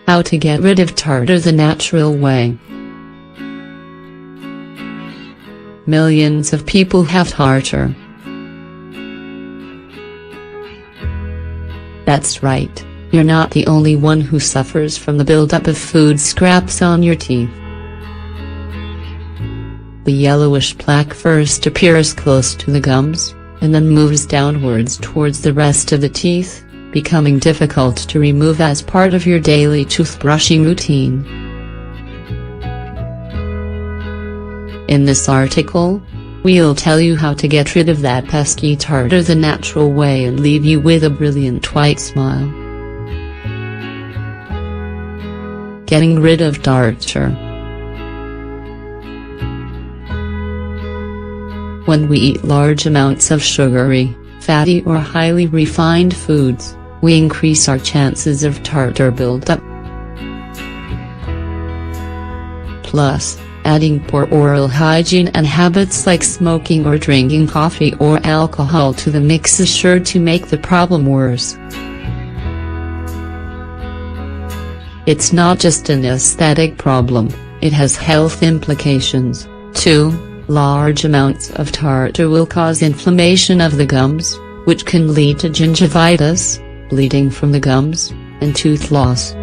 How to get rid of tartar the natural way. Millions of people have tartar. That's right, you're not the only one who suffers from the buildup of food scraps on your teeth. The yellowish plaque first appears close to the gums, and then moves downwards towards the rest of the teeth, becoming difficult to remove as part of your daily toothbrushing routine. In this article, we'll tell you how to get rid of that pesky tartar the natural way and leave you with a brilliant white smile. Getting rid of tartar. When we eat large amounts of sugary, fatty or highly refined foods, we increase our chances of tartar buildup. Plus, adding poor oral hygiene and habits like smoking or drinking coffee or alcohol to the mix is sure to make the problem worse. It's not just an aesthetic problem, it has health implications, too. Large amounts of tartar will cause inflammation of the gums, which can lead to gingivitis, bleeding from the gums, and tooth loss.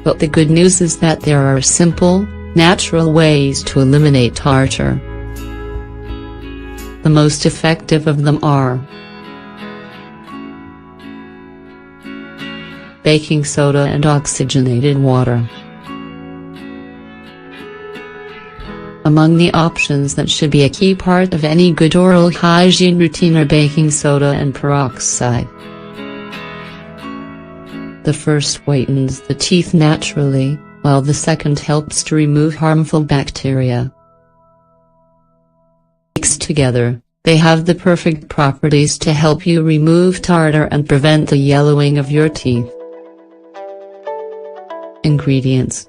But the good news is that there are simple, natural ways to eliminate tartar. The most effective of them are baking soda and oxygenated water. Among the options that should be a key part of any good oral hygiene routine are baking soda and peroxide. The first whitens the teeth naturally, while the second helps to remove harmful bacteria. Mixed together, they have the perfect properties to help you remove tartar and prevent the yellowing of your teeth. Ingredients: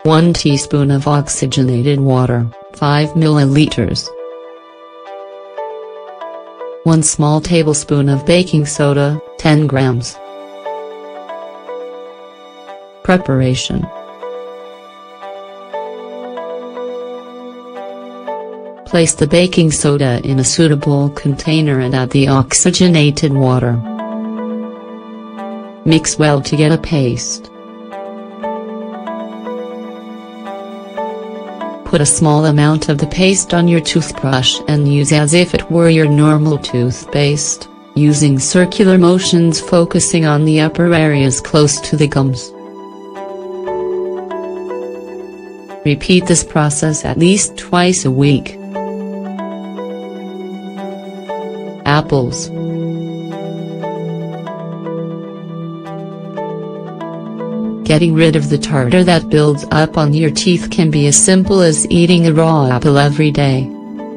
1 teaspoon of oxygenated water, 5 milliliters. 1 small tablespoon of baking soda, 10 grams. Preparation. Place the baking soda in a suitable container and add the oxygenated water. Mix well to get a paste. Put a small amount of the paste on your toothbrush and use as if it were your normal toothpaste, using circular motions focusing on the upper areas close to the gums. Repeat this process at least twice a week. Apples. Getting rid of the tartar that builds up on your teeth can be as simple as eating a raw apple every day.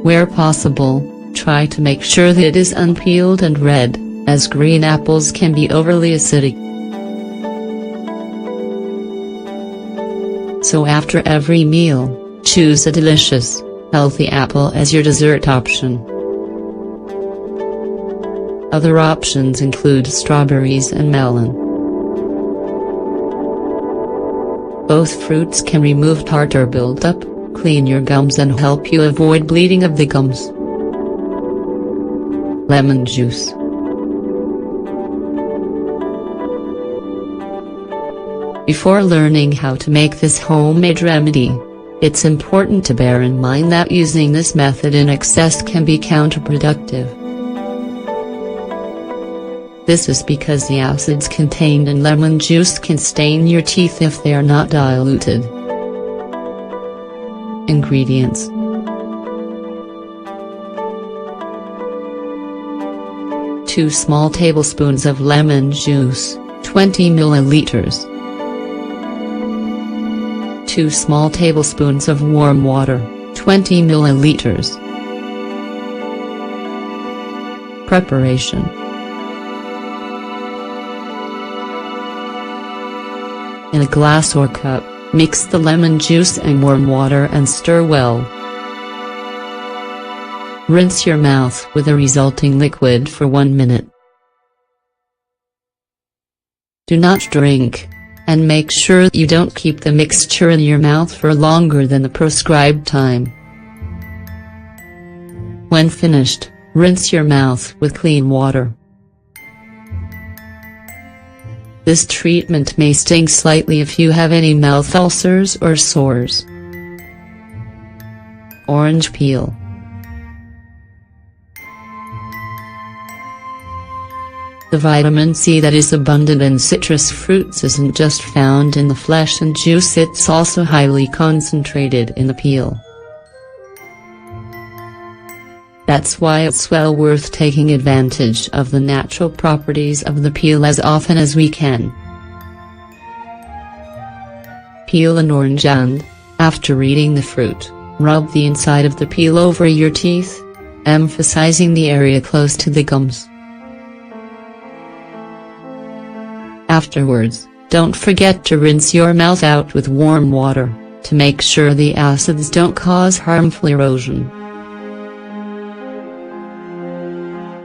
Where possible, try to make sure that it is unpeeled and red, as green apples can be overly acidic. So after every meal, choose a delicious, healthy apple as your dessert option. Other options include strawberries and melon. Both fruits can remove tartar buildup, clean your gums and help you avoid bleeding of the gums. Lemon juice. Before learning how to make this homemade remedy, it's important to bear in mind that using this method in excess can be counterproductive. This is because the acids contained in lemon juice can stain your teeth if they are not diluted. Ingredients: 2 small tablespoons of lemon juice, 20 milliliters. 2 small tablespoons of warm water, 20 milliliters. Preparation. In a glass or cup, mix the lemon juice and warm water and stir well. Rinse your mouth with the resulting liquid for 1 minute. Do not drink, and make sure you don't keep the mixture in your mouth for longer than the prescribed time. When finished, rinse your mouth with clean water. This treatment may sting slightly if you have any mouth ulcers or sores. Orange peel. The vitamin C that is abundant in citrus fruits isn't just found in the flesh and juice, it's also highly concentrated in the peel. That's why it's well worth taking advantage of the natural properties of the peel as often as we can. Peel an orange and, after eating the fruit, rub the inside of the peel over your teeth, emphasizing the area close to the gums. Afterwards, don't forget to rinse your mouth out with warm water, to make sure the acids don't cause harmful erosion.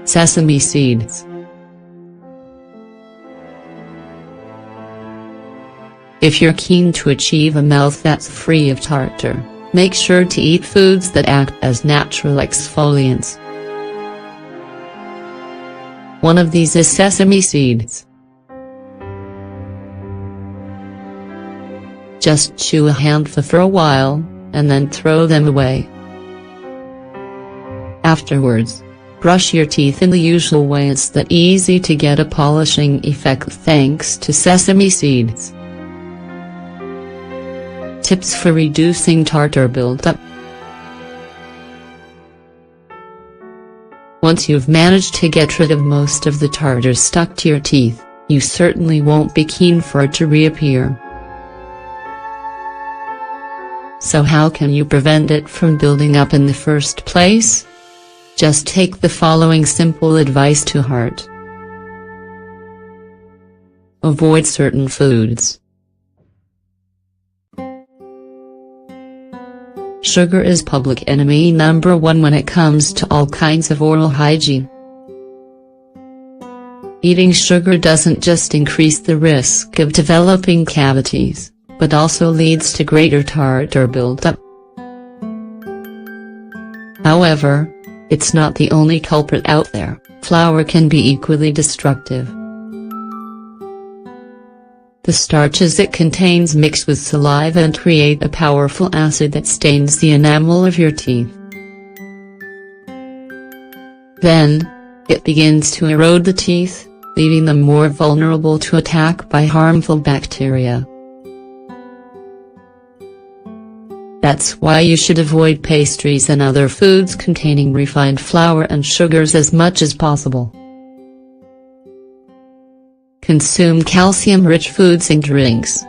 Sesame seeds. If you're keen to achieve a mouth that's free of tartar, make sure to eat foods that act as natural exfoliants. One of these is sesame seeds. Just chew a handful for a while, and then throw them away. Afterwards, brush your teeth in the usual way. It's that easy to get a polishing effect thanks to sesame seeds. Tips for reducing tartar buildup. Once you've managed to get rid of most of the tartar stuck to your teeth, you certainly won't be keen for it to reappear. So how can you prevent it from building up in the first place? Just take the following simple advice to heart. Avoid certain foods. Sugar is public enemy number 1 when it comes to all kinds of oral hygiene. Eating sugar doesn't just increase the risk of developing cavities, but also leads to greater tartar buildup. However, it's not the only culprit out there. Flour can be equally destructive. The starches it contains mix with saliva and create a powerful acid that stains the enamel of your teeth. Then, it begins to erode the teeth, leaving them more vulnerable to attack by harmful bacteria. That's why you should avoid pastries and other foods containing refined flour and sugars as much as possible. Consume calcium-rich foods and drinks.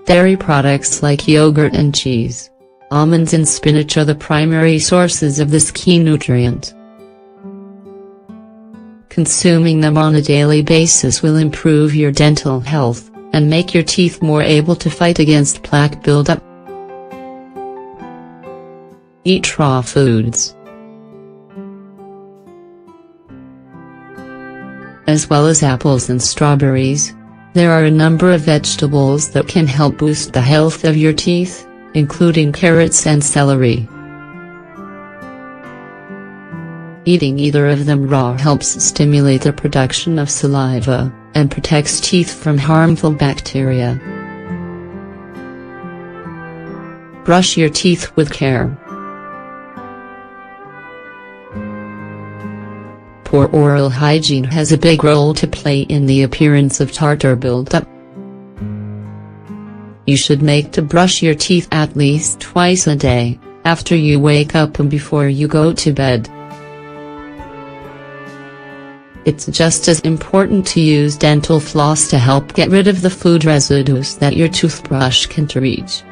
Dairy products like yogurt and cheese, almonds and spinach are the primary sources of this key nutrient. Consuming them on a daily basis will improve your dental health, and make your teeth more able to fight against plaque buildup. Eat raw foods. As well as apples and strawberries, there are a number of vegetables that can help boost the health of your teeth, including carrots and celery. Eating either of them raw helps stimulate the production of saliva, and protects teeth from harmful bacteria. Brush your teeth with care. Poor oral hygiene has a big role to play in the appearance of tartar buildup. You should make to brush your teeth at least twice a day, after you wake up and before you go to bed. It's just as important to use dental floss to help get rid of the food residues that your toothbrush can't reach.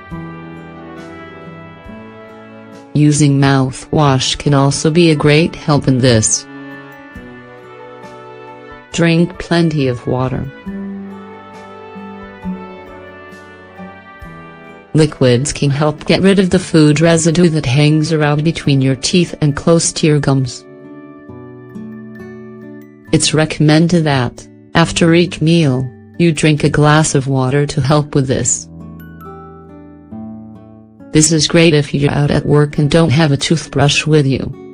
Using mouthwash can also be a great help in this. Drink plenty of water. Liquids can help get rid of the food residue that hangs around between your teeth and close to your gums. It's recommended that, after each meal, you drink a glass of water to help with this. This is great if you're out at work and don't have a toothbrush with you.